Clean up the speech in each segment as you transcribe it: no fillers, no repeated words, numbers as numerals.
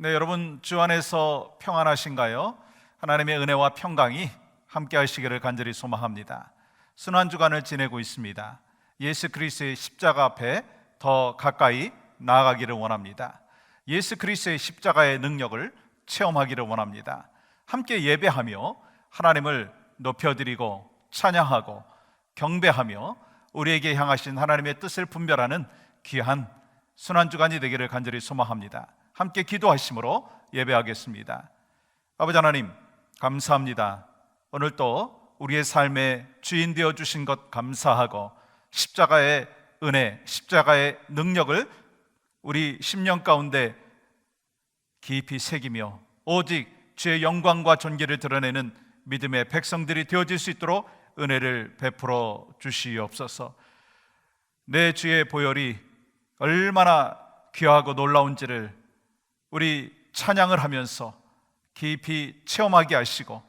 네, 여러분 주 안에서 평안하신가요? 하나님의 은혜와 평강이 함께 하시기를 간절히 소망합니다. 순환 주간을 지내고 있습니다. 예수 그리스도의 십자가 앞에 더 가까이 나아가기를 원합니다. 예수 그리스도의 십자가의 능력을 체험하기를 원합니다. 함께 예배하며 하나님을 높여드리고 찬양하고 경배하며 우리에게 향하신 하나님의 뜻을 분별하는 귀한 순환 주간이 되기를 간절히 소망합니다. 함께 기도하심으로 예배하겠습니다. 아버지 하나님, 감사합니다. 오늘 또 우리의 삶의 주인 되어 주신 것 감사하고 십자가의 은혜, 십자가의 능력을 우리 심령 가운데 깊이 새기며 오직 주의 영광과 존귀를 드러내는 믿음의 백성들이 되어질 수 있도록 은혜를 베풀어 주시옵소서. 내 주의 보혈이 얼마나 귀하고 놀라운지를 우리 찬양을 하면서 깊이 체험하게 하시고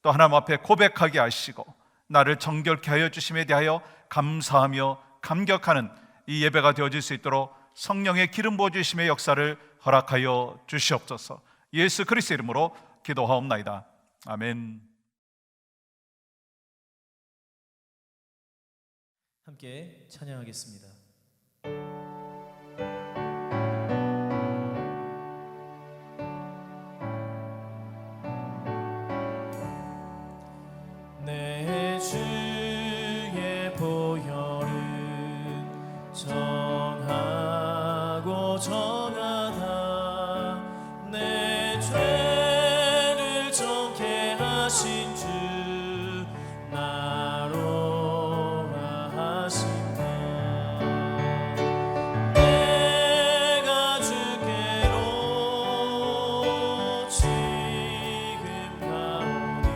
또 하나님 앞에 고백하게 하시고 나를 정결케 하여 주심에 대하여 감사하며 감격하는 이 예배가 되어질 수 있도록 성령의 기름 부어주심의 역사를 허락하여 주시옵소서. 예수 그리스도 이름으로 기도하옵나이다. 아멘. 함께 찬양하겠습니다. 내 주의 보혈은 정하고 정하다. 내 죄를 정케 하신 주 나로 하신다. 내가 주께로 지금 가오니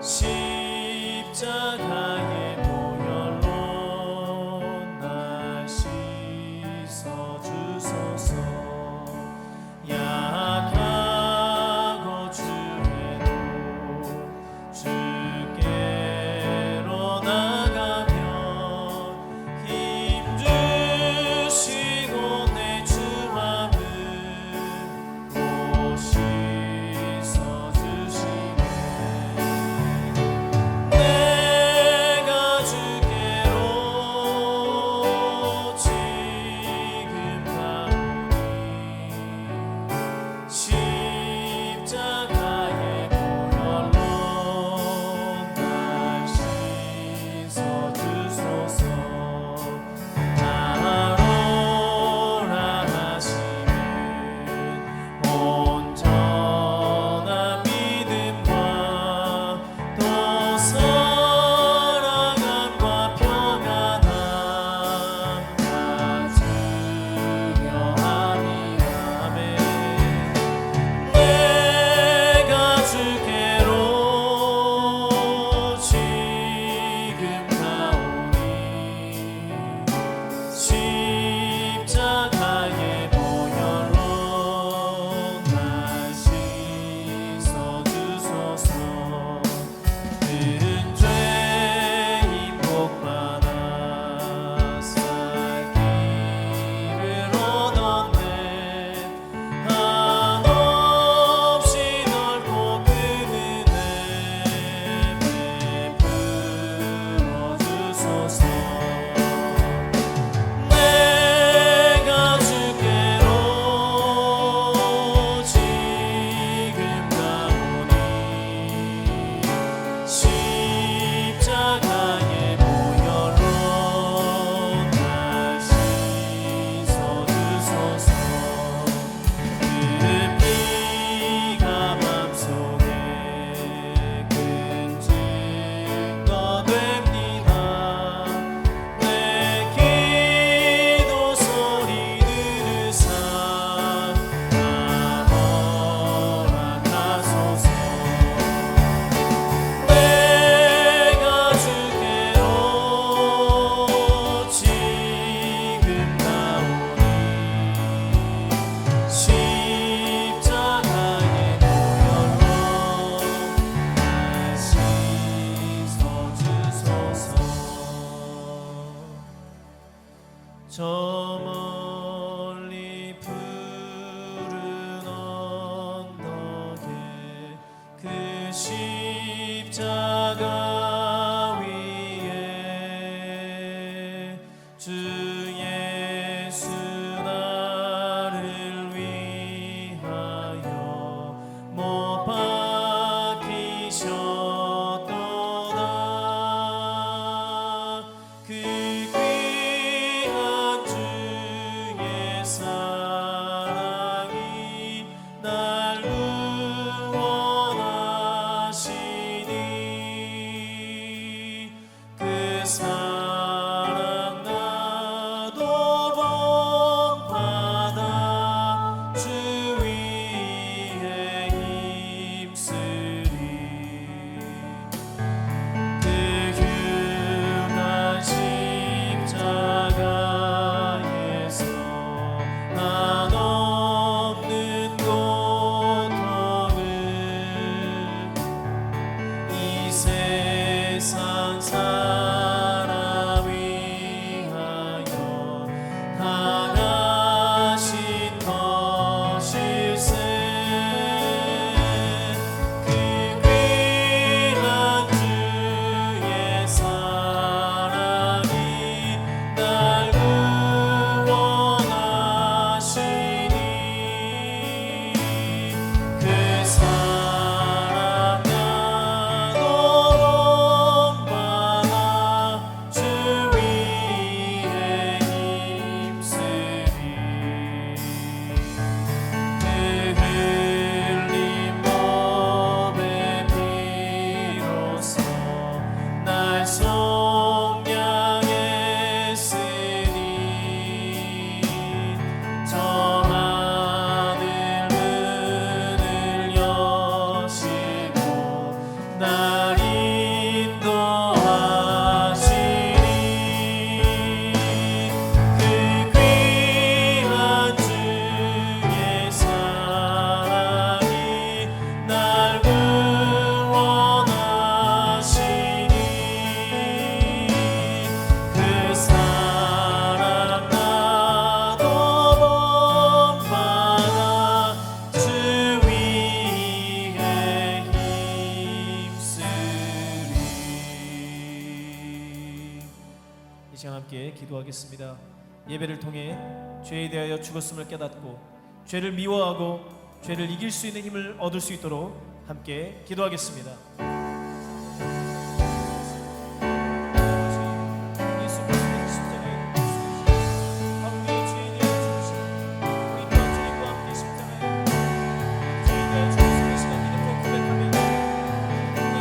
십자가의 보혈로 날 씻어 주소서. 약하고 주에도 주께로 나가면 힘 주시고 내 주 마음을 곧 씻어 주시네. 내가 주께로 지금 가오니 십자가의 보혈로 날 씻어 주소서. 나로라 하시면 온전한 믿음과 또 사랑함과 평안함 가지려 함이라. 아멘. 내가 주께로 지금 가오니 십자가의 보혈로 날 씻어 주소서. 큰 죄인 복받아 살 길을 얻었네. 한없이 넓고 큰 은혜 베풀어 주소서. 내가 주께로 지금 가오니 십자가의 보혈로 날 씻어 주소서. 그 피가 맘속에 큰 증거 됩니다. 내 기도 소리 들으사 나 허락하소서. 내가 주께로 지금 가오니 십자가의 보혈로 날 씻어 주소서. 저 멀리 푸른 십자가 위에 주 예수 나를 위하여 못 박히셨도다. 그 귀한 주의 사랑이 날 구원하시니 그 사랑 나도 본받아 주 위에 힘쓰리. 그 흉한 십자가에서 난 없는 고통을 이 세상 사람 위하여 당하신 것일세. 그 귀한 주의 사랑이 날 구원하시니 그 사랑 나도 본받아 주 위에 힘쓰리. 그 흘린 몸의 피로써 날 속량했으니 저 하늘 문을 여시고 날 인도하시니 그 귀한 주의 사랑이 날 구원하시니 그 사랑 나도 본받아 주 위에 힘쓰리. 이 시간 함께 기도하겠습니다. 예배를 통해 죄에 대하여 죽었음을 깨닫고 죄를 미워하고 죄를 이길 수 있는 힘을 얻을 수 있도록 함께 기도하겠습니다. 예수 그리스도의 십자가에 우리의 죄에 대하여 죽으시고 우리 또한 주님과 함께 십자가에 죄에 대하여 죽으심을 시간 믿음으로 고백하며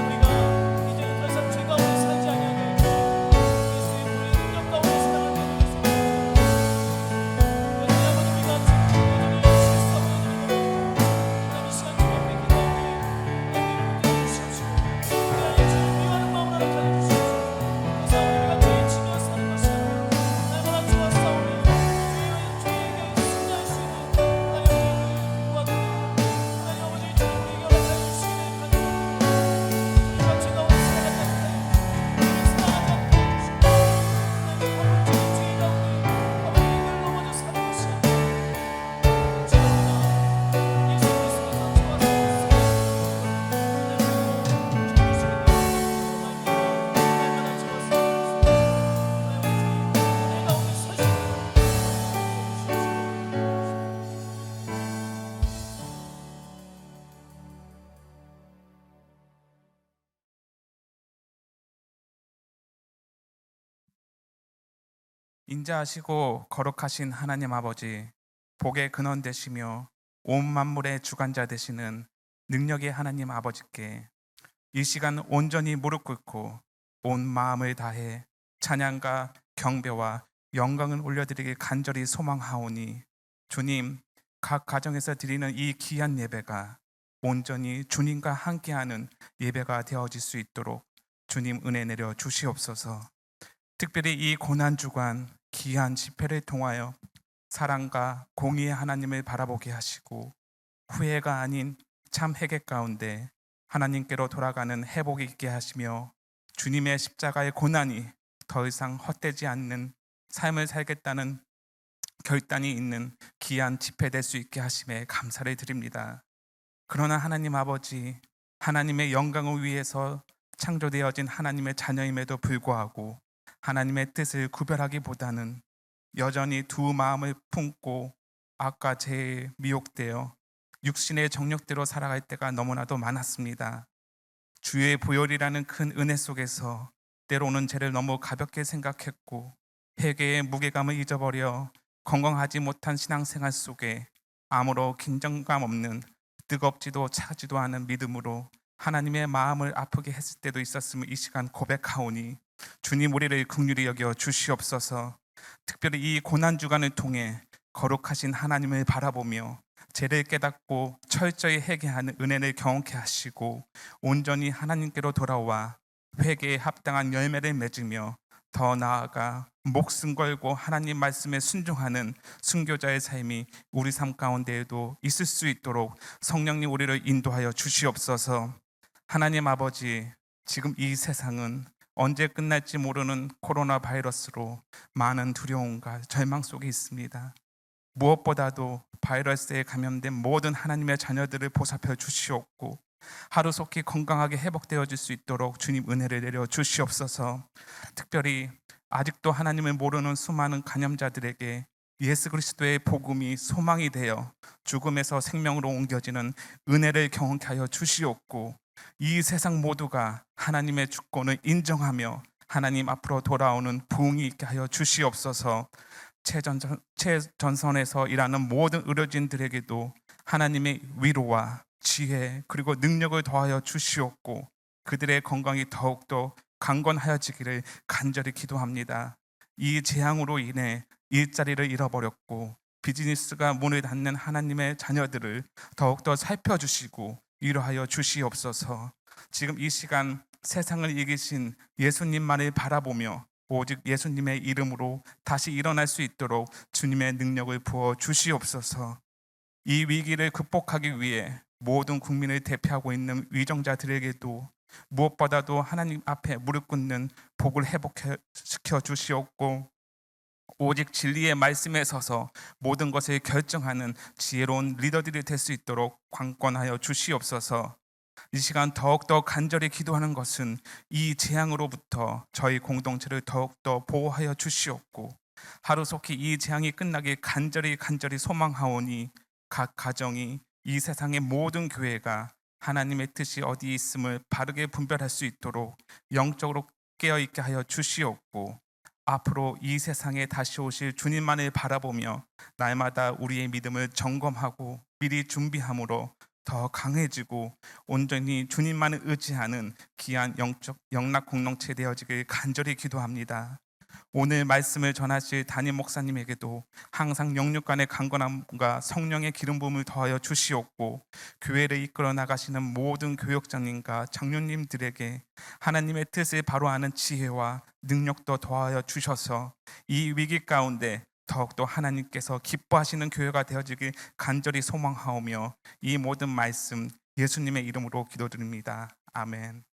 우리가 이제는 더 이상 죄 가운데 살지 아니하게 예수의 불의 능력 가운데 살아가게 해주시옵소서. 여전히 아버지 우리가 여전히 실수하고 여전히 하나님 이 시간 주 앞에 기도하오니 하나님 이름을 주시옵시고 우리 안에 주를 미워하는 마음을 하게 하여 주시옵소서. 그래서 우리가 죄에 치며 사는 것이 아니라 날마다 주와 싸우며 죄에게 승리할 수 있는 하나님 우리와 하나님 아버지 주를 우리에게 허락하여 주시기를 간절히 우리가 죄 가운데 살아가지 않게 하여 주시옵소서. 하나님 사랑하지 않게 해주시옵소서. 하나님 법적인 죄 가운데 아버지 이걸 넘어져 사는 것이 아니라 죄가 예수 그리스도가 저와 인자하시고 거룩하신 하나님 아버지, 복의 근원 되시며 온 만물의 주관자 되시는 능력의 하나님 아버지께 이 시간 온전히 무릎 꿇고 온 마음을 다해 찬양과 경배와 영광을 올려드리길 간절히 소망하오니 주님, 각 가정에서 드리는 이 귀한 예배가 온전히 주님과 함께하는 예배가 되어질 수 있도록 주님 은혜 내려 주시옵소서. 특별히 이 고난주간 귀한 집회를 통하여 사랑과 공의의 하나님을 바라보게 하시고 후회가 아닌 참 회개 가운데 하나님께로 돌아가는 회복이 있게 하시며 주님의 십자가의 고난이 더 이상 헛되지 않는 삶을 살겠다는 결단이 있는 귀한 집회 될 수 있게 하심에 감사를 드립니다. 그러나 하나님 아버지, 하나님의 영광을 위해서 창조되어진 하나님의 자녀임에도 불구하고 하나님의 뜻을 구별하기보다는 여전히 두 마음을 품고 아까 제 미혹되어 육신의 정욕대로 살아갈 때가 너무나도 많았습니다. 주의 보혈이라는 큰 은혜 속에서 때로는 죄를 너무 가볍게 생각했고 회개의 무게감을 잊어버려 건강하지 못한 신앙생활 속에 아무런 긴장감 없는 뜨겁지도 차지도 않은 믿음으로 하나님의 마음을 아프게 했을 때도 있었음을 이 시간 고백하오니 주님 우리를 긍휼히 여겨 주시옵소서. 특별히 이 고난주간을 통해 거룩하신 하나님을 바라보며 죄를 깨닫고 철저히 회개하는 은혜를 경험케 하시고 온전히 하나님께로 돌아와 회개에 합당한 열매를 맺으며 더 나아가 목숨 걸고 하나님 말씀에 순종하는 순교자의 삶이 우리 삶 가운데에도 있을 수 있도록 성령님 우리를 인도하여 주시옵소서. 하나님 아버지, 지금 이 세상은 언제 끝날지 모르는 코로나 바이러스로 많은 두려움과 절망 속에 있습니다. 무엇보다도 바이러스에 감염된 모든 하나님의 자녀들을 보살펴 주시옵고 하루속히 건강하게 회복되어질 수 있도록 주님 은혜를 내려 주시옵소서. 특별히 아직도 하나님을 모르는 수많은 간염자들에게 예수 그리스도의 복음이 소망이 되어 죽음에서 생명으로 옮겨지는 은혜를 경험케 하여 주시옵고 이 세상 모두가 하나님의 주권을 인정하며 하나님 앞으로 돌아오는 부흥이 있게 하여 주시옵소서. 최전선에서 일하는 모든 의료진들에게도 하나님의 위로와 지혜 그리고 능력을 더하여 주시옵고 그들의 건강이 더욱더 강건하여지기를 간절히 기도합니다. 이 재앙으로 인해 일자리를 잃어버렸고 비즈니스가 문을 닫는 하나님의 자녀들을 더욱더 살펴주시고 위로하여 주시옵소서. 지금 이 시간 세상을 이기신 예수님만을 바라보며 오직 예수님의 이름으로 다시 일어날 수 있도록 주님의 능력을 부어 주시옵소서. 이 위기를 극복하기 위해 모든 국민을 대표하고 있는 위정자들에게도 무엇보다도 하나님 앞에 무릎 꿇는 복을 회복시켜 주시옵고 오직 진리의 말씀에 서서 모든 것을 결정하는 지혜로운 리더들이 될 수 있도록 관건하여 주시옵소서. 이 시간 더욱더 간절히 기도하는 것은 이 재앙으로부터 저희 공동체를 더욱더 보호하여 주시옵고 하루속히 이 재앙이 끝나길 간절히 소망하오니 각 가정이 이 세상의 모든 교회가 하나님의 뜻이 어디 있음을 바르게 분별할 수 있도록 영적으로 깨어있게 하여 주시옵고 앞으로 이 세상에 다시 오실 주님만을 바라보며 날마다 우리의 믿음을 점검하고 미리 준비함으로 더 강해지고 온전히 주님만을 의지하는 귀한 영적 영락 공동체 되어지길 간절히 기도합니다. 오늘 말씀을 전하실 담임 목사님에게도 항상 영육간의 강건함과 성령의 기름 부음을 더하여 주시옵고 교회를 이끌어 나가시는 모든 교역장님과 장로님들에게 하나님의 뜻을 바로 아는 지혜와 능력도 더하여 주셔서 이 위기 가운데 더욱더 하나님께서 기뻐하시는 교회가 되어지길 간절히 소망하오며 이 모든 말씀 예수님의 이름으로 기도드립니다. 아멘.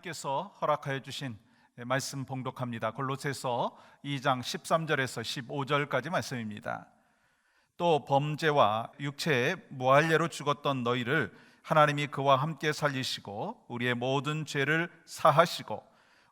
하나님께서 허락하여 주신 말씀 봉독합니다. 골로새서 2장 13절에서 15절까지 말씀입니다. 또 범죄와 육체의 무할례로 죽었던 너희를 하나님이 그와 함께 살리시고 우리의 모든 죄를 사하시고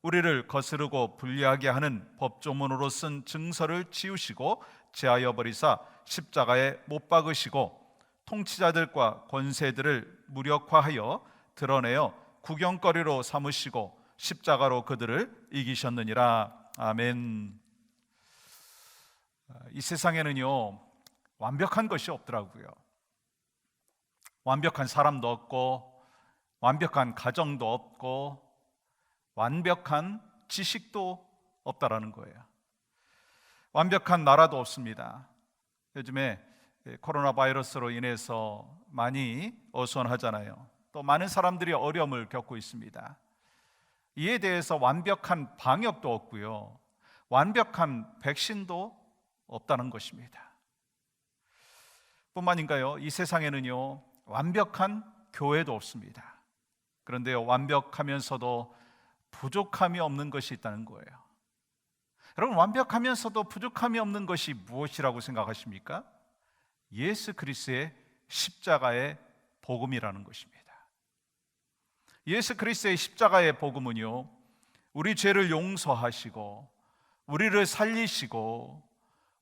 우리를 거스르고 불리하게 하는 법조문으로 쓴 증서를 지우시고 제하여 버리사 십자가에 못 박으시고 통치자들과 권세들을 무력화하여 드러내어 구경거리로 삼으시고 십자가로 그들을 이기셨느니라. 아멘. 이 세상에는요 완벽한 것이 없더라고요. 완벽한 사람도 없고 완벽한 가정도 없고 완벽한 지식도 없다라는 거예요. 완벽한 나라도 없습니다. 요즘에 코로나 바이러스로 인해서 많이 어수선하잖아요. 또 많은 사람들이 어려움을 겪고 있습니다. 이에 대해서 완벽한 방역도 없고요, 완벽한 백신도 없다는 것입니다. 뿐만인가요, 이 세상에는요 완벽한 교회도 없습니다. 그런데요 완벽하면서도 부족함이 없는 것이 있다는 거예요. 여러분, 완벽하면서도 부족함이 없는 것이 무엇이라고 생각하십니까? 예수 그리스도의 십자가의 복음이라는 것입니다. 예수 그리스도의 십자가의 복음은요 우리 죄를 용서하시고 우리를 살리시고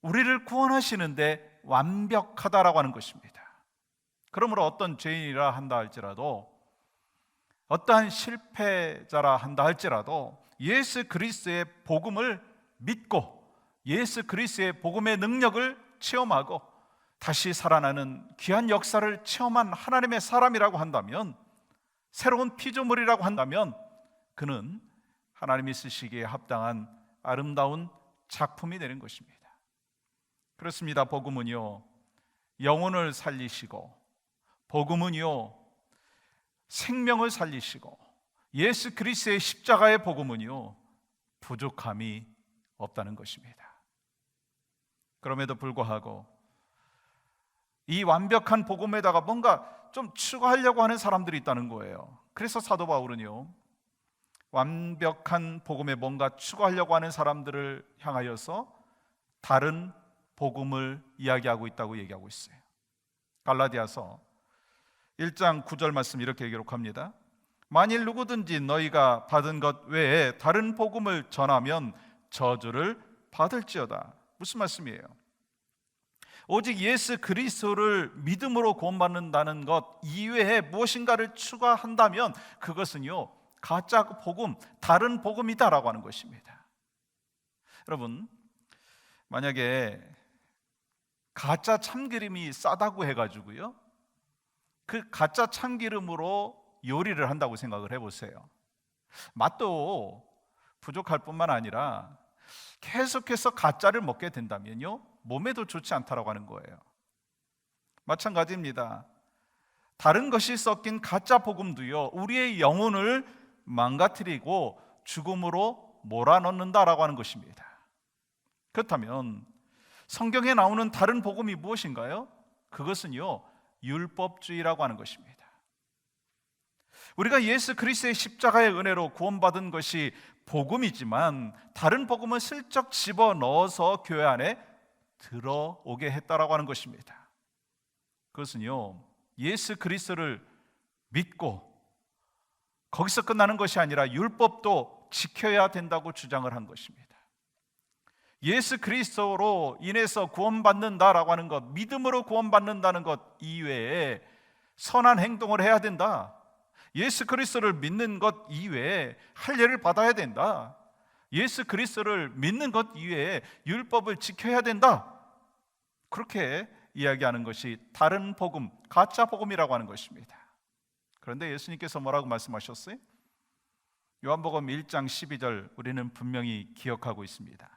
우리를 구원하시는데 완벽하다라고 하는 것입니다. 그러므로 어떤 죄인이라 한다 할지라도, 어떠한 실패자라 한다 할지라도 예수 그리스도의 복음을 믿고 예수 그리스도의 복음의 능력을 체험하고 다시 살아나는 귀한 역사를 체험한 하나님의 사람이라고 한다면, 새로운 피조물이라고 한다면 그는 하나님이 쓰시기에 합당한 아름다운 작품이 되는 것입니다. 그렇습니다. 복음은요 영혼을 살리시고, 복음은요 생명을 살리시고, 예수 그리스도의 십자가의 복음은요 부족함이 없다는 것입니다. 그럼에도 불구하고 이 완벽한 복음에다가 뭔가 좀 추가하려고 하는 사람들이 있다는 거예요. 그래서 사도 바울은요 완벽한 복음에 뭔가 추가하려고 하는 사람들을 향하여서 다른 복음을 이야기하고 있다고 얘기하고 있어요. 갈라디아서 1장 9절 말씀 이렇게 기록합니다. 만일 누구든지 너희가 받은 것 외에 다른 복음을 전하면 저주를 받을지어다. 무슨 말씀이에요? 오직 예수 그리스도를 믿음으로 구원받는다는 것 이외에 무엇인가를 추가한다면 그것은요 가짜 복음, 다른 복음이다라고 하는 것입니다. 여러분, 만약에 가짜 참기름이 싸다고 해가지고요 그 가짜 참기름으로 요리를 한다고 생각을 해보세요. 맛도 부족할 뿐만 아니라 계속해서 가짜를 먹게 된다면요 몸에도 좋지 않다라고 하는 거예요. 마찬가지입니다. 다른 것이 섞인 가짜 복음도요 우리의 영혼을 망가뜨리고 죽음으로 몰아넣는다라고 하는 것입니다. 그렇다면 성경에 나오는 다른 복음이 무엇인가요? 그것은요 율법주의라고 하는 것입니다. 우리가 예수 그리스도의 십자가의 은혜로 구원받은 것이 복음이지만 다른 복음은 슬쩍 집어넣어서 교회 안에 들어오게 했다라고 하는 것입니다. 그것은요 예수 그리스도를 믿고 거기서 끝나는 것이 아니라 율법도 지켜야 된다고 주장을 한 것입니다. 예수 그리스도로 인해서 구원받는다라고 하는 것, 믿음으로 구원받는다는 것 이외에 선한 행동을 해야 된다. 예수 그리스도를 믿는 것 이외에 할례를 받아야 된다. 예수 그리스도를 믿는 것 이외에 율법을 지켜야 된다. 그렇게 이야기하는 것이 다른 복음, 가짜 복음이라고 하는 것입니다. 그런데 예수님께서 뭐라고 말씀하셨어요? 요한복음 1장 12절 우리는 분명히 기억하고 있습니다.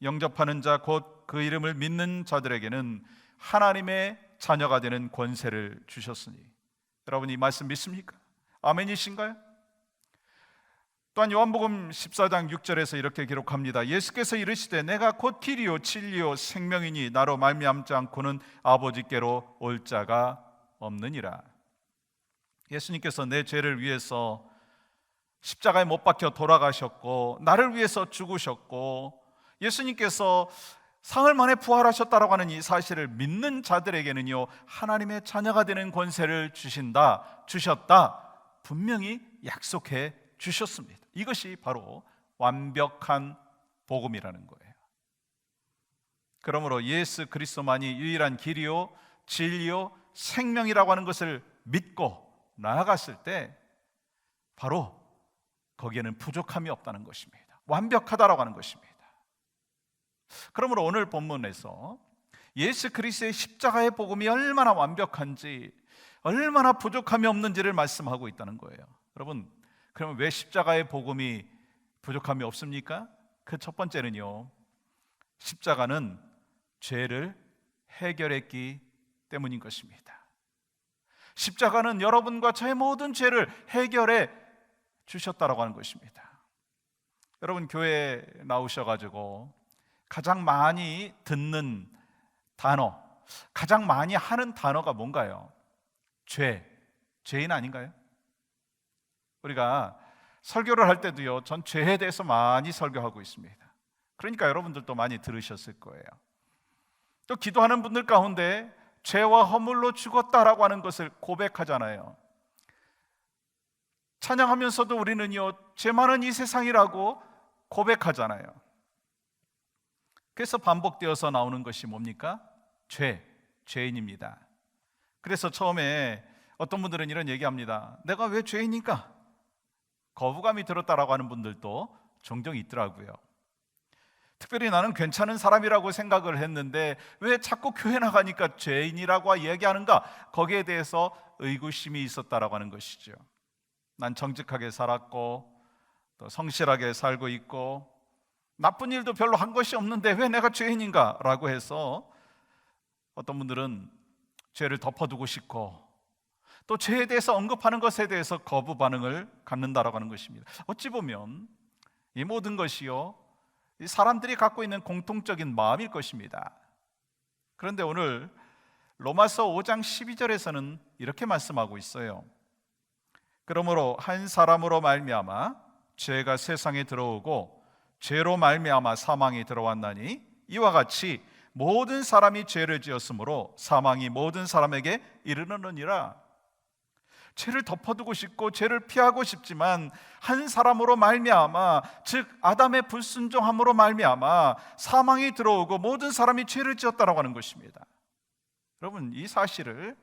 영접하는 자 곧 그 이름을 믿는 자들에게는 하나님의 자녀가 되는 권세를 주셨으니. 여러분 이 말씀 믿습니까? 아멘이신가요? 또한 요한복음 14장 6절에서 이렇게 기록합니다. 예수께서 이르시되 내가 곧 길이요 진리요 생명이니 나로 말미암지 않고는 아버지께로 올 자가 없느니라. 예수님께서 내 죄를 위해서 십자가에 못 박혀 돌아가셨고 나를 위해서 죽으셨고 예수님께서 사흘 만에 부활하셨다라고 하는 이 사실을 믿는 자들에게는요, 하나님의 자녀가 되는 권세를 주셨다 분명히 약속해 주셨습니다. 이것이 바로 완벽한 복음이라는 거예요. 그러므로 예수 그리스도만이 유일한 길이요 진리요 생명이라고 하는 것을 믿고 나아갔을 때 바로 거기에는 부족함이 없다는 것입니다. 완벽하다라고 하는 것입니다. 그러므로 오늘 본문에서 예수 그리스도의 십자가의 복음이 얼마나 완벽한지, 얼마나 부족함이 없는지를 말씀하고 있다는 거예요. 여러분, 그러면 왜 십자가의 복음이 부족함이 없습니까? 그 첫 번째는요, 십자가는 죄를 해결했기 때문인 것입니다. 십자가는 여러분과 저의 모든 죄를 해결해 주셨다라고 하는 것입니다. 여러분, 교회에 나오셔가지고 가장 많이 듣는 단어, 가장 많이 하는 단어가 뭔가요? 죄인 아닌가요? 우리가 설교를 할 때도요, 전 죄에 대해서 많이 설교하고 있습니다. 그러니까 여러분들도 많이 들으셨을 거예요. 또 기도하는 분들 가운데 죄와 허물로 죽었다라고 하는 것을 고백하잖아요. 찬양하면서도 우리는요, 죄 많은 이 세상이라고 고백하잖아요. 그래서 반복되어서 나오는 것이 뭡니까? 죄인입니다. 그래서 처음에 어떤 분들은 이런 얘기합니다. 내가 왜 죄인인가? 거부감이 들었다라고 하는 분들도 종종 있더라고요. 특별히 나는 괜찮은 사람이라고 생각을 했는데 왜 자꾸 교회 나가니까 죄인이라고 얘기하는가? 거기에 대해서 의구심이 있었다라고 하는 것이죠. 난 정직하게 살았고 또 성실하게 살고 있고 나쁜 일도 별로 한 것이 없는데 왜 내가 죄인인가? 라고 해서 어떤 분들은 죄를 덮어두고 싶고 또 죄에 대해서 언급하는 것에 대해서 거부 반응을 갖는다라고 하는 것입니다. 어찌 보면 이 모든 것이요, 이 사람들이 갖고 있는 공통적인 마음일 것입니다. 그런데 오늘 로마서 5장 12절에서는 이렇게 말씀하고 있어요. 그러므로 한 사람으로 말미암아 죄가 세상에 들어오고 죄로 말미암아 사망이 들어왔나니 이와 같이 모든 사람이 죄를 지었으므로 사망이 모든 사람에게 이르느니라. 죄를 덮어두고 싶고 죄를 피하고 싶지만 한 사람으로 말미암아, 즉 아담의 불순종함으로 말미암아 사망이 들어오고 모든 사람이 죄를 지었다라고 하는 것입니다. 여러분, 이 사실을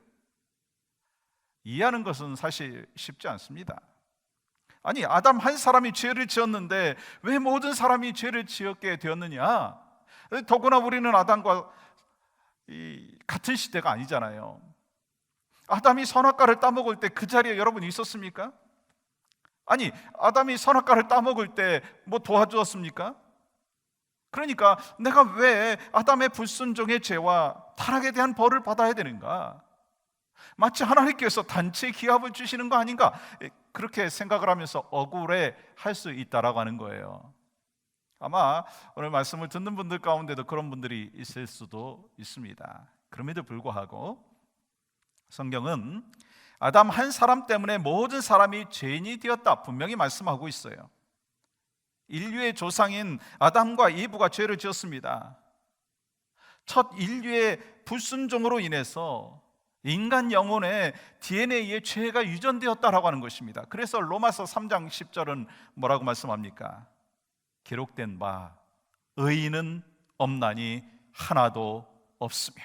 이해하는 것은 사실 쉽지 않습니다. 아니, 아담 한 사람이 죄를 지었는데 왜 모든 사람이 죄를 지었게 되었느냐? 더구나 우리는 아담과 같은 시대가 아니잖아요. 아담이 선악과를 따먹을 때 그 자리에 여러분 있었습니까? 아니, 아담이 선악과를 따먹을 때 뭐 도와주었습니까? 그러니까 내가 왜 아담의 불순종의 죄와 타락에 대한 벌을 받아야 되는가? 마치 하나님께서 단체 기합을 주시는 거 아닌가? 그렇게 생각을 하면서 억울해 할 수 있다라고 하는 거예요. 아마 오늘 말씀을 듣는 분들 가운데도 그런 분들이 있을 수도 있습니다. 그럼에도 불구하고 성경은 아담 한 사람 때문에 모든 사람이 죄인이 되었다 분명히 말씀하고 있어요. 인류의 조상인 아담과 이브가 죄를 지었습니다. 첫 인류의 불순종으로 인해서 인간 영혼의 DNA에 죄가 유전되었다라고 하는 것입니다. 그래서 로마서 3장 10절은 뭐라고 말씀합니까? 기록된 바 의인은 없나니 하나도 없으며,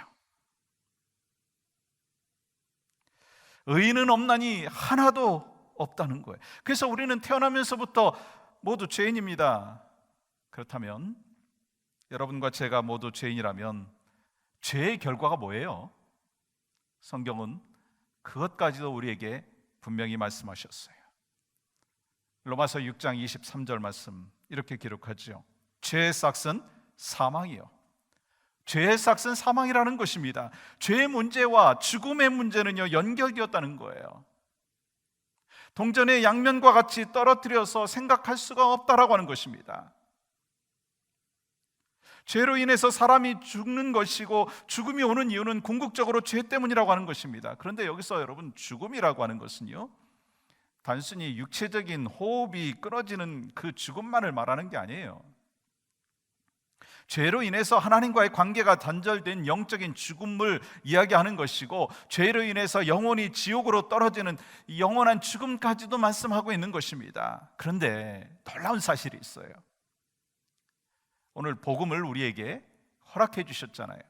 의인은 없나니 하나도 없다는 거예요. 그래서 우리는 태어나면서부터 모두 죄인입니다. 그렇다면 여러분과 제가 모두 죄인이라면 죄의 결과가 뭐예요? 성경은 그것까지도 우리에게 분명히 말씀하셨어요. 로마서 6장 23절 말씀 이렇게 기록하죠. 죄의 삭은 사망이요. 죄의 삭은 사망이라는 것입니다. 죄의 문제와 죽음의 문제는요, 연결되었다는 거예요. 동전의 양면과 같이 떨어뜨려서 생각할 수가 없다라고 하는 것입니다. 죄로 인해서 사람이 죽는 것이고 죽음이 오는 이유는 궁극적으로 죄 때문이라고 하는 것입니다. 그런데 여기서 여러분, 죽음이라고 하는 것은요, 단순히 육체적인 호흡이 끊어지는 그 죽음만을 말하는 게 아니에요. 죄로 인해서 하나님과의 관계가 단절된 영적인 죽음을 이야기하는 것이고, 죄로 인해서 영혼이 지옥으로 떨어지는 영원한 죽음까지도 말씀하고 있는 것입니다. 그런데 놀라운 사실이 있어요. 오늘 복음을 우리에게 허락해 주셨잖아요.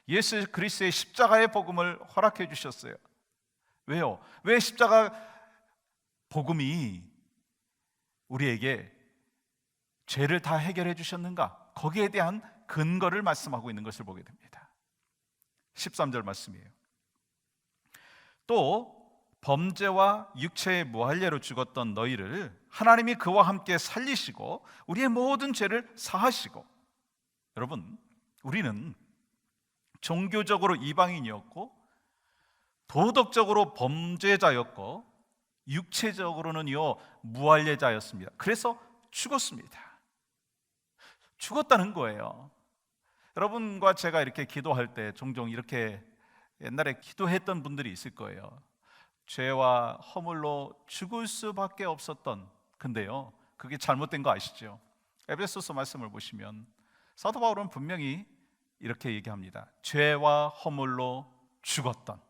예수 그리스도의 십자가의 복음을 허락해 주셨어요. 왜요? 왜 십자가 복음이 우리에게 죄를 다 해결해 주셨는가? 거기에 대한 근거를 말씀하고 있는 것을 보게 됩니다. 13절 말씀이에요. 또 범죄와 육체의 무할례로 죽었던 너희를 하나님이 그와 함께 살리시고 우리의 모든 죄를 사하시고. 여러분, 우리는 종교적으로 이방인이었고 도덕적으로 범죄자였고 육체적으로는요 무할례자였습니다. 그래서 죽었습니다. 죽었다는 거예요. 여러분과 제가 이렇게 기도할 때 종종 이렇게 옛날에 기도했던 분들이 있을 거예요. 죄와 허물로 죽을 수밖에 없었던, 근데요 그게 잘못된 거 아시죠? 에베소서 말씀을 보시면 사도 바울은 분명히 이렇게 얘기합니다. 죄와 허물로 죽었던.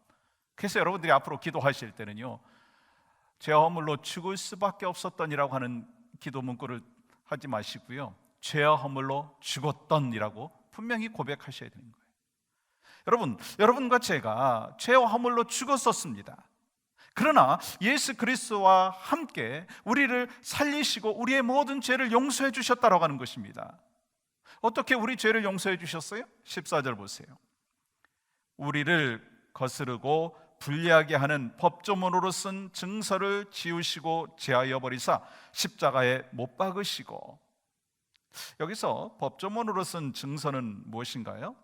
그래서 여러분들이 앞으로 기도하실 때는요 죄와 허물로 죽을 수밖에 없었던이라고 하는 기도 문구를 하지 마시고요, 죄와 허물로 죽었던이라고 분명히 고백하셔야 되는 거예요. 여러분과 제가 죄와 허물로 죽었었습니다. 그러나 예수 그리스도와 함께 우리를 살리시고 우리의 모든 죄를 용서해 주셨다라고 하는 것입니다. 어떻게 우리 죄를 용서해 주셨어요? 14절 보세요. 우리를 거스르고 불리하게 하는 법조문으로 쓴 증서를 지우시고 제하여 버리사 십자가에 못 박으시고. 여기서 법조문으로 쓴 증서는 무엇인가요?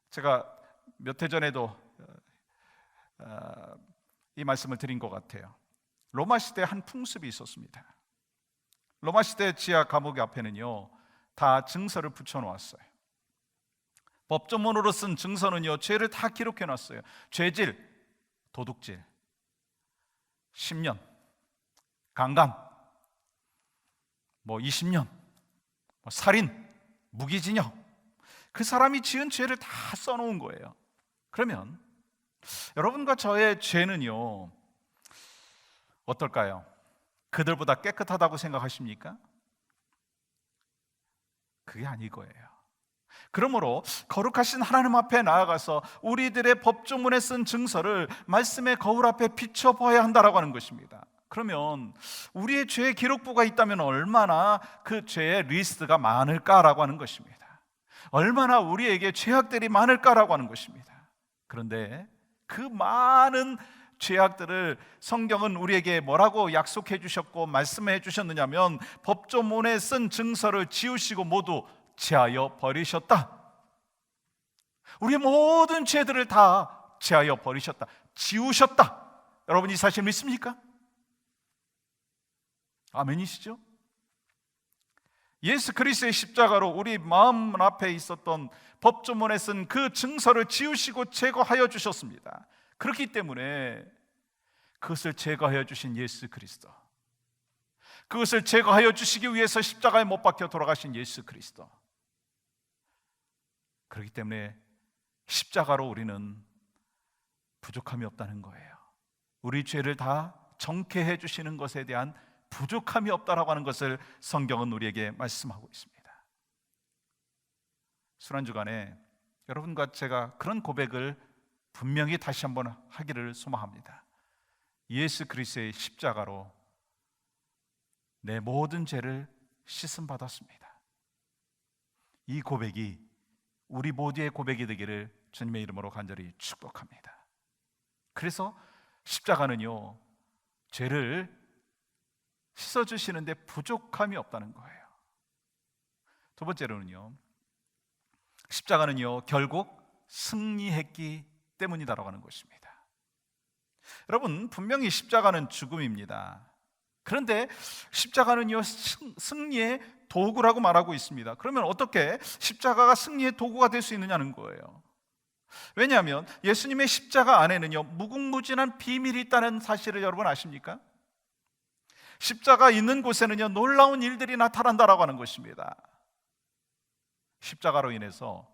제가 몇 해 전에도 이 말씀을 드린 것 같아요. 로마 시대 한 풍습이 있었습니다. 로마 시대 지하 감옥 앞에는요 다 증서를 붙여놓았어요. 법조문으로 쓴 증서는요 죄를 다 기록해놨어요. 죄질, 도둑질, 10년, 강간, 20년, 살인, 무기징역, 그 사람이 지은 죄를 다 써놓은 거예요. 그러면 여러분과 저의 죄는요 어떨까요? 그들보다 깨끗하다고 생각하십니까? 그게 아닐 거예요. 그러므로 거룩하신 하나님 앞에 나아가서 우리들의 법조문에 쓴 증서를 말씀의 거울 앞에 비춰봐야 한다라고 하는 것입니다. 그러면 우리의 죄의 기록부가 있다면 얼마나 그 죄의 리스트가 많을까라고 하는 것입니다. 얼마나 우리에게 죄악들이 많을까라고 하는 것입니다. 그런데 그 많은 죄악들을 성경은 우리에게 뭐라고 약속해 주셨고 말씀해 주셨느냐면 법조문에 쓴 증서를 지우시고 모두 제하여 버리셨다. 우리의 모든 죄들을 다 제하여 버리셨다, 지우셨다. 여러분 이 사실 믿습니까? 아멘이시죠? 예수 그리스도의 십자가로 우리 마음 앞에 있었던 법조문에 쓴 그 증서를 지우시고 제거하여 주셨습니다. 그렇기 때문에 그것을 제거하여 주신 예수 그리스도, 그것을 제거하여 주시기 위해서 십자가에 못 박혀 돌아가신 예수 그리스도, 그렇기 때문에 십자가로 우리는 부족함이 없다는 거예요. 우리 죄를 다 정케해 주시는 것에 대한 부족함이 없다라고 하는 것을 성경은 우리에게 말씀하고 있습니다. 수란주간에 여러분과 제가 그런 고백을 분명히 다시 한번 하기를 소망합니다. 예수 그리스도의 십자가로 내 모든 죄를 씻음 받았습니다. 이 고백이 우리 모두의 고백이 되기를 주님의 이름으로 간절히 축복합니다. 그래서 십자가는요 죄를 씻어주시는데 부족함이 없다는 거예요. 두 번째로는요 십자가는요 결국 승리했기 때문이다라고 하는 것입니다. 여러분 분명히 십자가는 죽음입니다. 그런데 십자가는요 승리의 도구라고 말하고 있습니다. 그러면 어떻게 십자가가 승리의 도구가 될 수 있느냐는 거예요. 왜냐하면 예수님의 십자가 안에는요, 무궁무진한 비밀이 있다는 사실을 여러분 아십니까? 십자가 있는 곳에는요, 놀라운 일들이 나타난다라고 하는 것입니다. 십자가로 인해서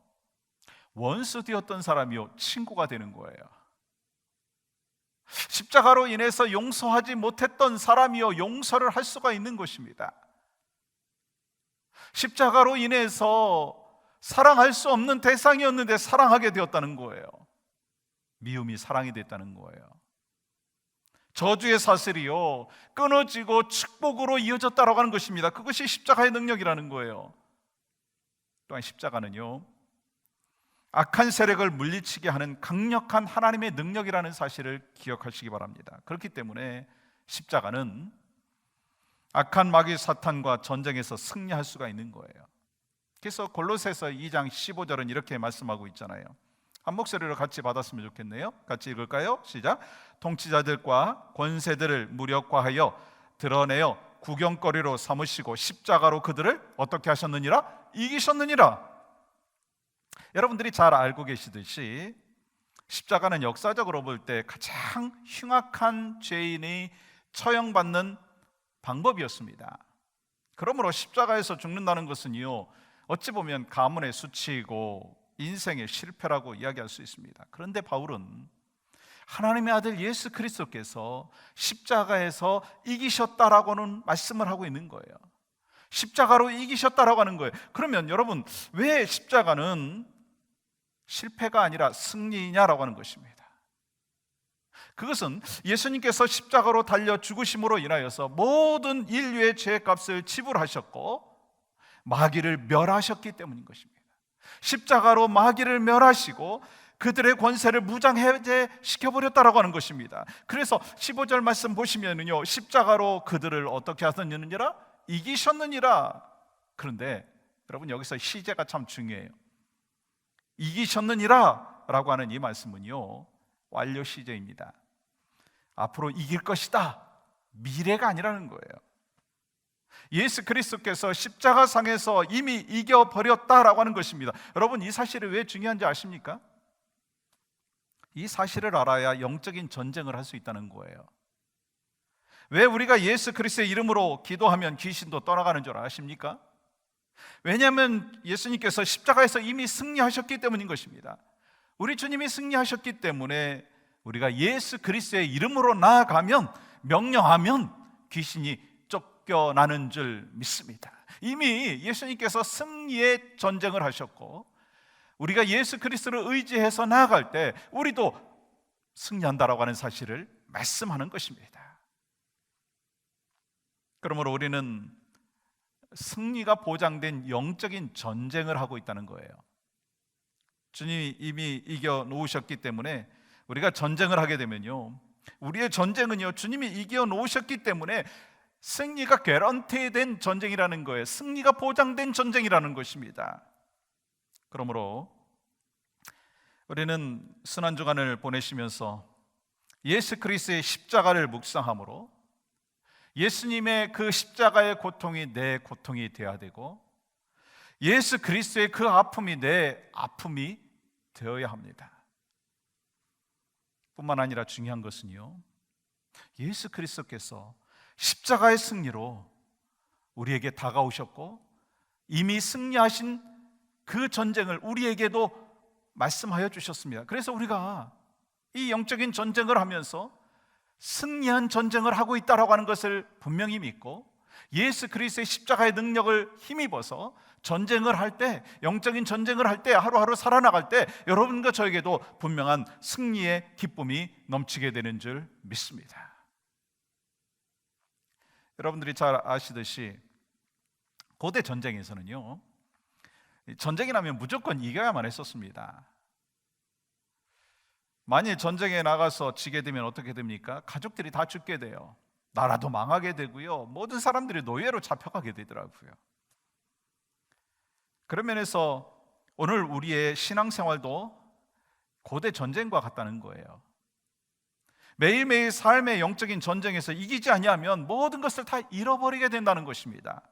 원수 되었던 사람이요, 친구가 되는 거예요. 십자가로 인해서 용서하지 못했던 사람이요, 용서를 할 수가 있는 것입니다. 십자가로 인해서 사랑할 수 없는 대상이었는데 사랑하게 되었다는 거예요. 미움이 사랑이 됐다는 거예요. 저주의 사슬이요, 끊어지고 축복으로 이어졌다라고 하는 것입니다. 그것이 십자가의 능력이라는 거예요. 또한 십자가는요, 악한 세력을 물리치게 하는 강력한 하나님의 능력이라는 사실을 기억하시기 바랍니다. 그렇기 때문에 십자가는 악한 마귀 사탄과 전쟁에서 승리할 수가 있는 거예요. 그래서 골로새서 2장 15절은 이렇게 말씀하고 있잖아요. 한 목소리로 같이 받았으면 좋겠네요. 같이 읽을까요? 시작. 통치자들과 권세들을 무력화하여 드러내어 구경거리로 삼으시고 십자가로 그들을 어떻게 하셨느니라? 이기셨느니라. 여러분들이 잘 알고 계시듯이 십자가는 역사적으로 볼 때 가장 흉악한 죄인이 처형받는 방법이었습니다. 그러므로 십자가에서 죽는다는 것은요, 어찌 보면 가문의 수치이고 인생의 실패라고 이야기할 수 있습니다. 그런데 바울은 하나님의 아들 예수 그리스도께서 십자가에서 이기셨다라고는 말씀을 하고 있는 거예요. 십자가로 이기셨다라고 하는 거예요. 그러면 여러분, 왜 십자가는 실패가 아니라 승리냐라고 하는 것입니다. 그것은 예수님께서 십자가로 달려 죽으심으로 인하여서 모든 인류의 죄값을 지불하셨고 마귀를 멸하셨기 때문인 것입니다. 십자가로 마귀를 멸하시고 그들의 권세를 무장해제시켜버렸다라고 하는 것입니다. 그래서 15절 말씀 보시면은요, 십자가로 그들을 어떻게 하셨느니라? 이기셨느니라. 그런데 여러분, 여기서 시제가 참 중요해요. 이기셨느니라 라고 하는 이 말씀은요, 완료 시제입니다. 앞으로 이길 것이다, 미래가 아니라는 거예요. 예수 그리스도께서 십자가상에서 이미 이겨버렸다라고 하는 것입니다. 여러분, 이 사실이 왜 중요한지 아십니까? 이 사실을 알아야 영적인 전쟁을 할 수 있다는 거예요. 왜 우리가 예수 그리스도의 이름으로 기도하면 귀신도 떠나가는 줄 아십니까? 왜냐하면 예수님께서 십자가에서 이미 승리하셨기 때문인 것입니다. 우리 주님이 승리하셨기 때문에 우리가 예수 그리스도의 이름으로 나아가면, 명령하면 귀신이 쫓겨나는 줄 믿습니다. 이미 예수님께서 승리의 전쟁을 하셨고 우리가 예수 그리스도를 의지해서 나아갈 때 우리도 승리한다라고 하는 사실을 말씀하는 것입니다. 그러므로 우리는 승리가 보장된 영적인 전쟁을 하고 있다는 거예요. 주님이 이미 이겨 놓으셨기 때문에 우리가 전쟁을 하게 되면요, 우리의 전쟁은요, 주님이 이겨 놓으셨기 때문에 승리가 개런티된 전쟁이라는 거예요. 승리가 보장된 전쟁이라는 것입니다. 그러므로 우리는 순환주간을 보내시면서 예수 그리스도의 십자가를 묵상함으로 예수님의 그 십자가의 고통이 내 고통이 되어야 되고 예수 그리스도의 그 아픔이 내 아픔이 되어야 합니다. 뿐만 아니라 중요한 것은요, 예수 그리스도께서 십자가의 승리로 우리에게 다가오셨고 이미 승리하신 그 전쟁을 우리에게도 말씀하여 주셨습니다. 그래서 우리가 이 영적인 전쟁을 하면서 승리한 전쟁을 하고 있다라고 하는 것을 분명히 믿고 예수 그리스도의 십자가의 능력을 힘입어서 전쟁을 할 때, 영적인 전쟁을 할 때, 하루하루 살아나갈 때 여러분과 저에게도 분명한 승리의 기쁨이 넘치게 되는 줄 믿습니다. 여러분들이 잘 아시듯이 고대 전쟁에서는요, 전쟁이 나면 무조건 이겨야만 했었습니다. 만일 전쟁에 나가서 지게 되면 어떻게 됩니까? 가족들이 다 죽게 돼요. 나라도 망하게 되고요, 모든 사람들이 노예로 잡혀가게 되더라고요. 그런 면에서 오늘 우리의 신앙생활도 고대 전쟁과 같다는 거예요. 매일매일 삶의 영적인 전쟁에서 이기지 아니하면 모든 것을 다 잃어버리게 된다는 것입니다.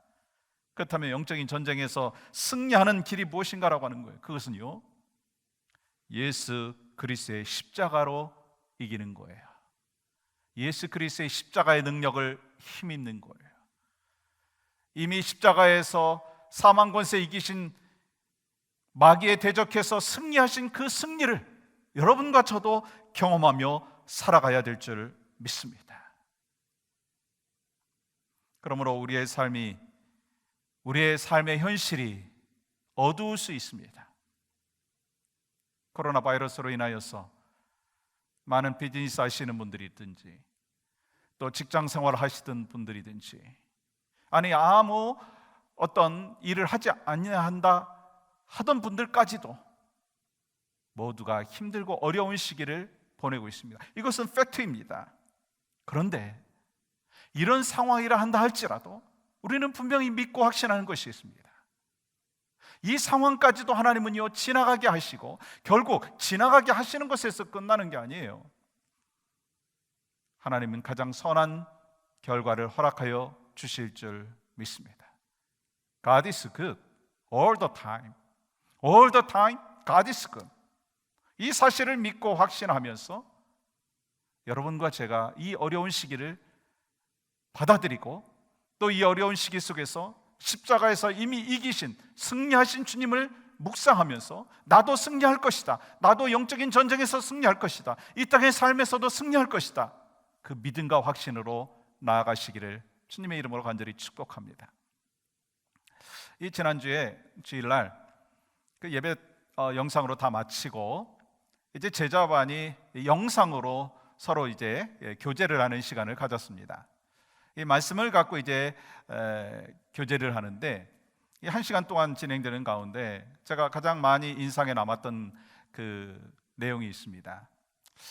그렇다면 영적인 전쟁에서 승리하는 길이 무엇인가라고 하는 거예요. 그것은요, 예수 그리스도의 십자가로 이기는 거예요. 예수 그리스도의 십자가의 능력을 힘입는 거예요. 이미 십자가에서 사망 권세 이기신 마귀에 대적해서 승리하신 그 승리를 여러분과 저도 경험하며 살아가야 될 줄 믿습니다. 그러므로 우리의 삶의 현실이 어두울 수 있습니다. 코로나 바이러스로 인하여서 많은 비즈니스 하시는 분들이 있든지, 또 직장 생활을 하시던 분들이든지, 아니 아무 어떤 일을 하지 않냐 한다 하던 분들까지도 모두가 힘들고 어려운 시기를 보내고 있습니다. 이것은 팩트입니다. 그런데 이런 상황이라 한다 할지라도 우리는 분명히 믿고 확신하는 것이 있습니다. 이 상황까지도 하나님은요 지나가게 하시고, 결국 지나가게 하시는 것에서 끝나는 게 아니에요. 하나님은 가장 선한 결과를 허락하여 주실 줄 믿습니다. God is good all the time. All the time God is good. 이 사실을 믿고 확신하면서 여러분과 제가 이 어려운 시기를 받아들이고, 또 이 어려운 시기 속에서 십자가에서 이미 이기신, 승리하신 주님을 묵상하면서 나도 승리할 것이다, 나도 영적인 전쟁에서 승리할 것이다, 이 땅의 삶에서도 승리할 것이다, 그 믿음과 확신으로 나아가시기를 주님의 이름으로 간절히 축복합니다. 이 지난주에 주일날 그 예배 영상으로 다 마치고 이제 제자반이 영상으로 서로 이제 교제를 하는 시간을 가졌습니다. 이 말씀을 갖고 이제 교제를 하는데, 이 1시간 동안 진행되는 가운데 제가 가장 많이 인상에 남았던 그 내용이 있습니다.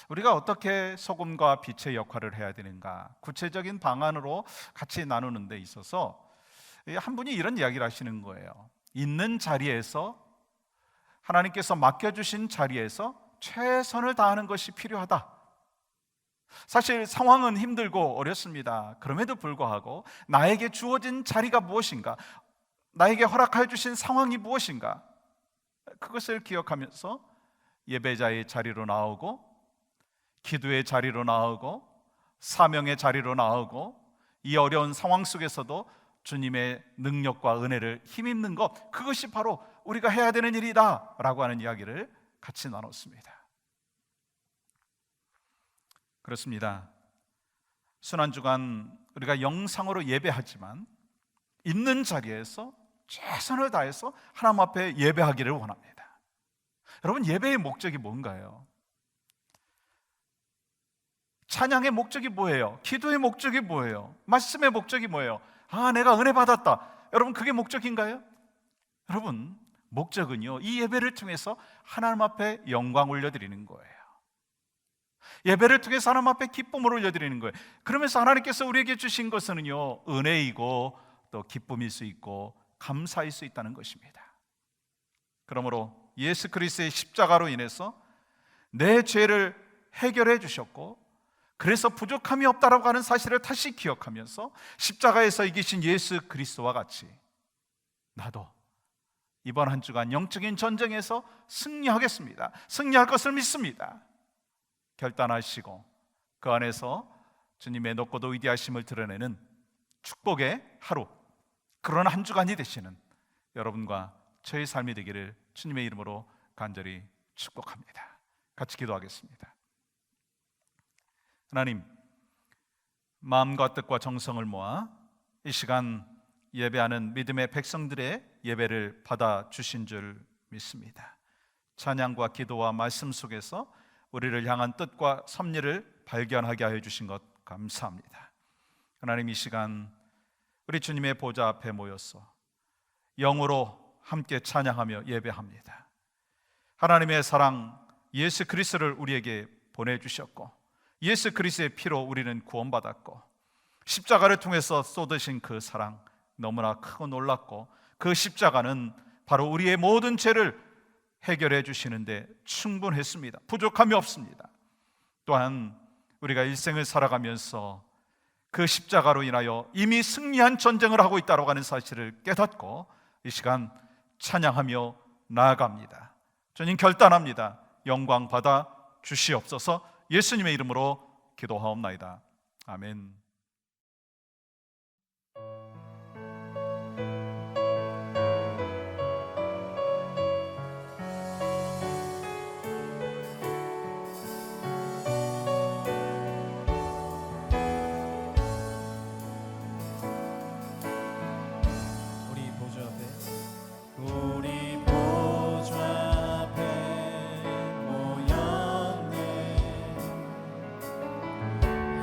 우리가 어떻게 소금과 빛의 역할을 해야 되는가, 구체적인 방안으로 같이 나누는 데 있어서 한 분이 이런 이야기를 하시는 거예요. 있는 자리에서, 하나님께서 맡겨주신 자리에서 최선을 다하는 것이 필요하다. 사실 상황은 힘들고 어렵습니다. 그럼에도 불구하고 나에게 주어진 자리가 무엇인가, 나에게 허락하여 주신 상황이 무엇인가, 그것을 기억하면서 예배자의 자리로 나오고, 기도의 자리로 나오고, 사명의 자리로 나오고, 이 어려운 상황 속에서도 주님의 능력과 은혜를 힘입는 것, 그것이 바로 우리가 해야 되는 일이다 라고 하는 이야기를 같이 나눴습니다. 그렇습니다. 순환주간 우리가 영상으로 예배하지만 있는 자리에서 최선을 다해서 하나님 앞에 예배하기를 원합니다. 여러분, 예배의 목적이 뭔가요? 찬양의 목적이 뭐예요? 기도의 목적이 뭐예요? 말씀의 목적이 뭐예요? 아, 내가 은혜 받았다. 여러분, 그게 목적인가요? 여러분, 목적은요, 이 예배를 통해서 하나님 앞에 영광 올려드리는 거예요. 예배를 통해서 하나님 앞에 기쁨을 올려드리는 거예요. 그러면서 하나님께서 우리에게 주신 것은요, 은혜이고 또 기쁨일 수 있고 감사일 수 있다는 것입니다. 그러므로 예수 그리스도의 십자가로 인해서 내 죄를 해결해 주셨고, 그래서 부족함이 없다라고 하는 사실을 다시 기억하면서 십자가에서 이기신 예수 그리스도와 같이 나도 이번 한 주간 영적인 전쟁에서 승리하겠습니다, 승리할 것을 믿습니다 결단하시고, 그 안에서 주님의 높고도 위대하심을 드러내는 축복의 하루, 그런 한 주간이 되시는 여러분과 저의 삶이 되기를 주님의 이름으로 간절히 축복합니다. 같이 기도하겠습니다. 하나님, 마음과 뜻과 정성을 모아 이 시간 예배하는 믿음의 백성들의 예배를 받아주신 줄 믿습니다. 찬양과 기도와 말씀 속에서 우리를 향한 뜻과 섭리를 발견하게 하여 주신 것 감사합니다. 하나님, 이 시간 우리 주님의 보좌 앞에 모여서 영으로 함께 찬양하며 예배합니다. 하나님의 사랑 예수 그리스도를 우리에게 보내주셨고, 예수 그리스도의 피로 우리는 구원받았고, 십자가를 통해서 쏟으신 그 사랑 너무나 크고 놀랍고, 그 십자가는 바로 우리의 모든 죄를 해결해 주시는데 충분했습니다. 부족함이 없습니다. 또한 우리가 일생을 살아가면서 그 십자가로 인하여 이미 승리한 전쟁을 하고 있다고 하는 사실을 깨닫고 이 시간 찬양하며 나아갑니다. 주님, 결단합니다. 영광 받아 주시옵소서. 예수님의 이름으로 기도하옵나이다. 아멘. 우리 보좌 앞에 우리 보좌 앞에 모였네.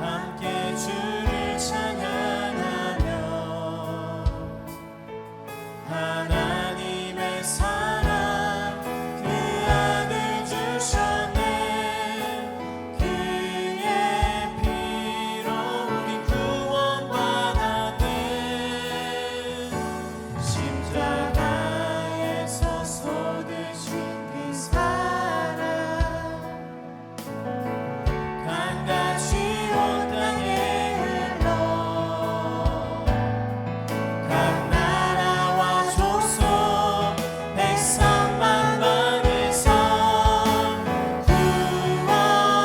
함께 주를 찬양하며 하나님의 사랑 그 아들 주셨네. 그의 피로 우리 구원받았네. 십자가에서 쏟으신 그 사랑 강같이 온 땅에 흘러 각 나라와 족속 백성 만방에서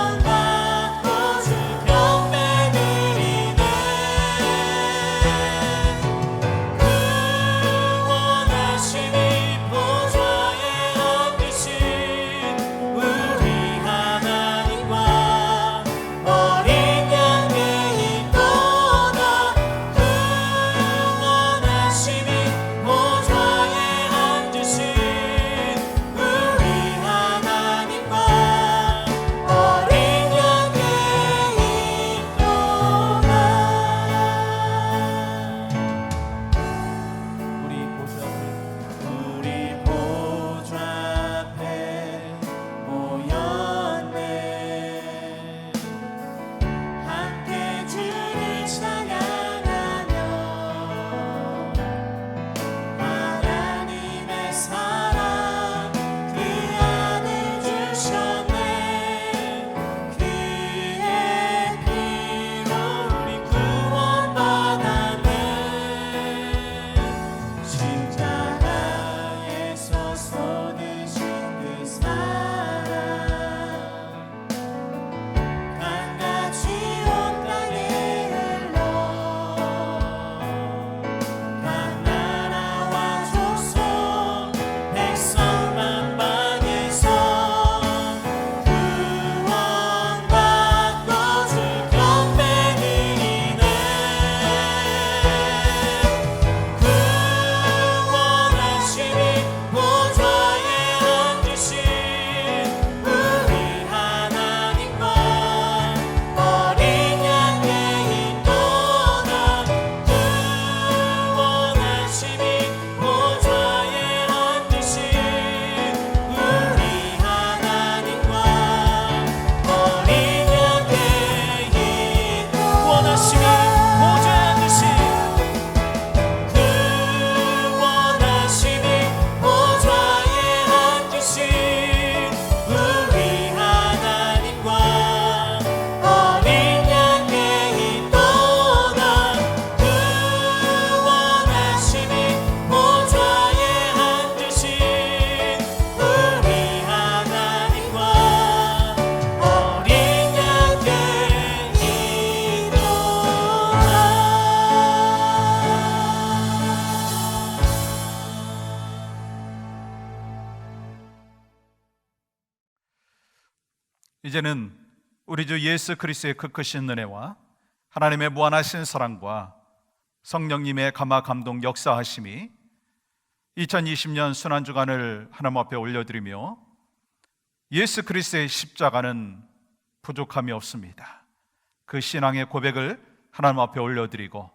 구원받고 주 경배 드리네. 구원하심이 보좌에 앉으신 우리 하나님과 어린 양의 있도다. 구원하심이 보좌에 앉으신 우리 하나님과 어린 양의 있도다. 우리 보좌 앞에 모였네. 함께 주를 찬양하며 하나님의 사랑 그 아들 주셨네. 그의 피로 우리 구원받았네. 십자가에서 쏟으신 그 사랑 강같이 온 땅에 흘러 각 나라와 족속 백성 만방에서 구원받고 주 경배 드리네. 구원하심이 보좌에 앉으신 우리 하나님과 어린 양의 있도다. 구원하심이 보좌에 앉으신 우리 하나님과 어린 양의 있도다. 구원하심이 보좌에 앉으신 구원하심이 보좌에 앉으신 우리 하나님과 어린 양의 있도다. 구원하심이 보좌에 앉으신 우리 하나님과 어린 양의 이제는 우리 주 예수 그리스도의 그 크신 은혜와 하나님의 무한하신 사랑과 성령님의 감화 감동 역사하심이 2020년 순환주간을 하나님 앞에 올려드리며 예수 그리스도의 십자가는 부족함이 없습니다. 그 신앙의 고백을 하나님 앞에 올려드리고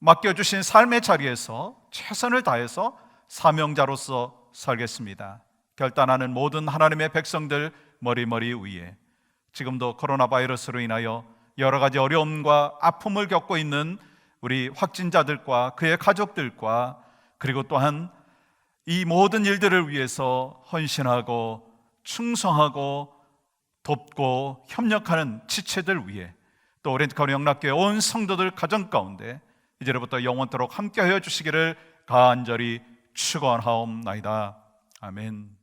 맡겨주신 삶의 자리에서 최선을 다해서 사명자로서 살겠습니다. 결단하는 모든 하나님의 백성들 머리머리 위에 지금도 코로나 바이러스로 인하여 여러 가지 어려움과 아픔을 겪고 있는 우리 확진자들과 그의 가족들과 그리고 또한 이 모든 일들을 위해서 헌신하고 충성하고 돕고 협력하는 지체들 위해 또 오렌지카운티 영락교회 온 성도들 가정 가운데 이제로부터 영원토록 함께하여 주시기를 간절히 축원하옵나이다. 아멘.